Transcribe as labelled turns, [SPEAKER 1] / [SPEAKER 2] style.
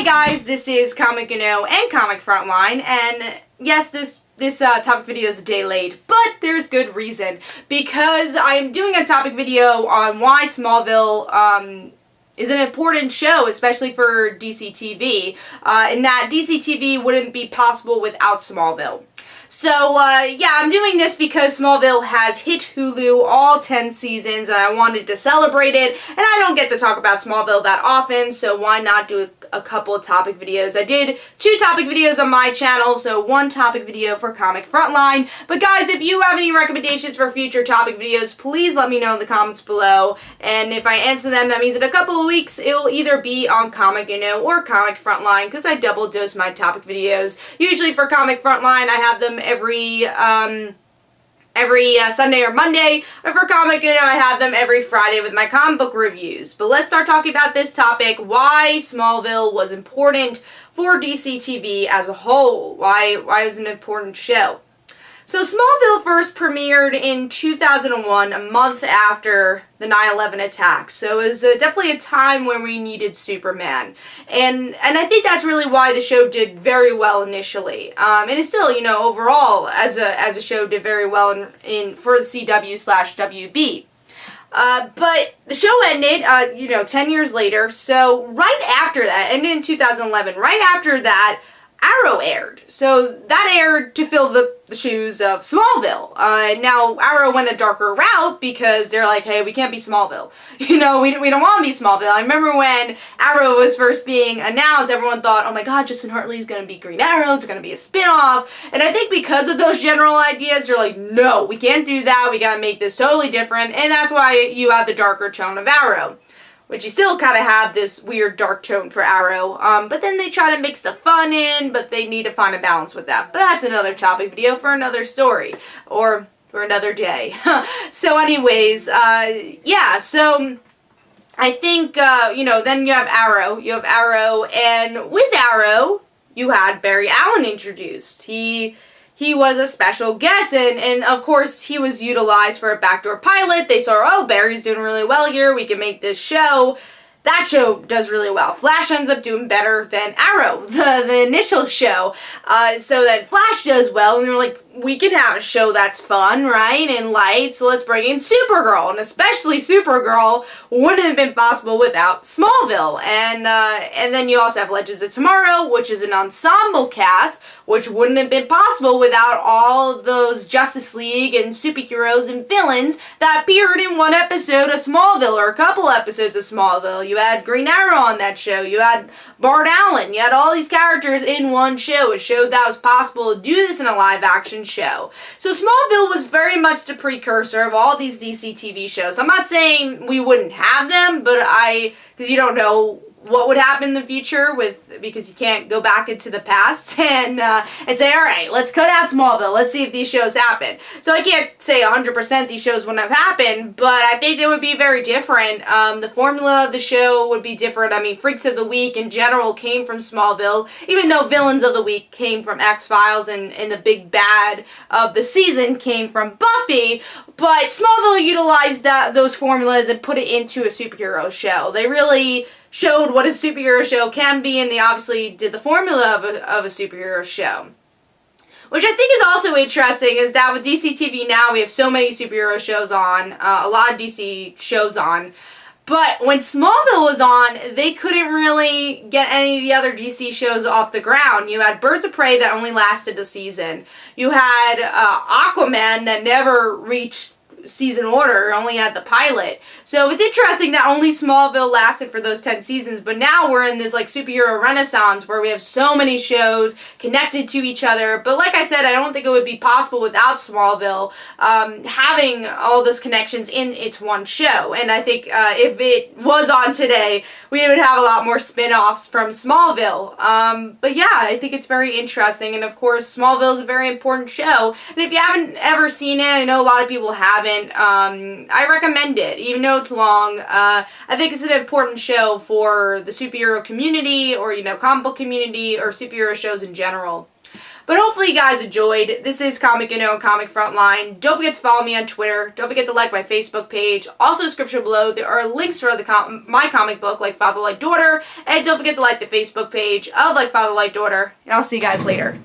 [SPEAKER 1] guys, this is Comic Uno and Comic Frontline, and yes, this topic video is a day late, but there's good reason, because I am doing a topic video on why Smallville is an important show, especially for DC TV, and that DC TV wouldn't be possible without Smallville. So, yeah, I'm doing this because Smallville has hit Hulu all 10 seasons, and I wanted to celebrate it, and I don't get to talk about Smallville that often, so why not do a couple of topic videos. I did 2 topic videos on my channel, so 1 topic video for Comic Frontline. But guys, if you have any recommendations for future topic videos, please let me know in the comments below, and if I answer them, that means in a couple of weeks, it'll either be on Comic Uno or Comic Frontline, because I double dose my topic videos. Usually for Comic Frontline, I have them every Sunday or Monday, and for Comic Uno, I have them every Friday with my comic book reviews. But let's start talking about this topic, why Smallville was important for DC TV as a whole. Why it was an important show. So Smallville first premiered in 2001, a month after the 9/11 attack. So it was definitely a time when we needed Superman. And I think that's really why the show did very well initially. And it still, you know, overall, as a show, did very well for the CW/WB. But the show ended, 10 years later. So right after that, ended in 2011, right after that, Arrow aired. So that aired to fill the shoes of Smallville. Now, Arrow went a darker route because they're like, hey, we can't be Smallville. You know, we don't want to be Smallville. I remember when Arrow was first being announced, everyone thought, oh my god, Justin Hartley is going to be Green Arrow, it's going to be a spin-off. And I think because of those general ideas, they're like, no, we can't do that, we got to make this totally different. And that's why you have the darker tone of Arrow. Which you still kind of have this weird dark tone for Arrow, but then they try to mix the fun in, but they need to find a balance with that. But that's another topic video for another story, or for another day. So anyways, yeah, so I think, then you have Arrow, and with Arrow, you had Barry Allen introduced. He was a special guest, and of course, he was utilized for a backdoor pilot. They saw, oh, Barry's doing really well here, we can make this show. That show does really well. Flash ends up doing better than Arrow, the initial show. So then Flash does well, and they're like, we can have a show that's fun, right, and light, so let's bring in Supergirl, and especially Supergirl wouldn't have been possible without Smallville. And then you also have Legends of Tomorrow, which is an ensemble cast, which wouldn't have been possible without all those Justice League and superheroes and villains that appeared in one episode of Smallville, or a couple episodes of Smallville. You had Green Arrow on that show, you had Bart Allen, you had all these characters in one show. It showed that it was possible to do this in a live-action show. So Smallville was very much the precursor of all these DC TV shows. I'm not saying we wouldn't have them, but because you don't know what would happen in the future because you can't go back into the past and say, all right, let's cut out Smallville, let's see if these shows happen. So I can't say 100% these shows wouldn't have happened, but I think they would be very different. The formula of the show would be different. I mean, Freaks of the Week in general came from Smallville, even though Villains of the Week came from X-Files and the big bad of the season came from Buffy, but Smallville utilized those formulas and put it into a superhero show. They really showed what a superhero show can be, and they obviously did the formula of a superhero show. Which I think is also interesting is that with DC TV now, we have so many superhero shows on, a lot of DC shows on, but when Smallville was on, they couldn't really get any of the other DC shows off the ground. You had Birds of Prey that only lasted a season. You had Aquaman that never reached season order, only had the pilot. So it's interesting that only Smallville lasted for those 10 seasons, but now we're in this like superhero renaissance where we have so many shows connected to each other. But like I said, I don't think it would be possible without Smallville having all those connections in its one show. And I think if it was on today, we would have a lot more spin-offs from Smallville. But yeah, I think it's very interesting, and of course Smallville is a very important show, and if you haven't ever seen it, I know a lot of people haven't, I recommend it, even though it's long. I think it's an important show for the superhero community, or, comic book community, or superhero shows in general. But hopefully you guys enjoyed. This is Comic and Comic Frontline. Don't forget to follow me on Twitter. Don't forget to like my Facebook page. Also, description below, there are links for my comic book, like Father Like Daughter. And don't forget to like the Facebook page of Like Father Like Daughter. And I'll see you guys later.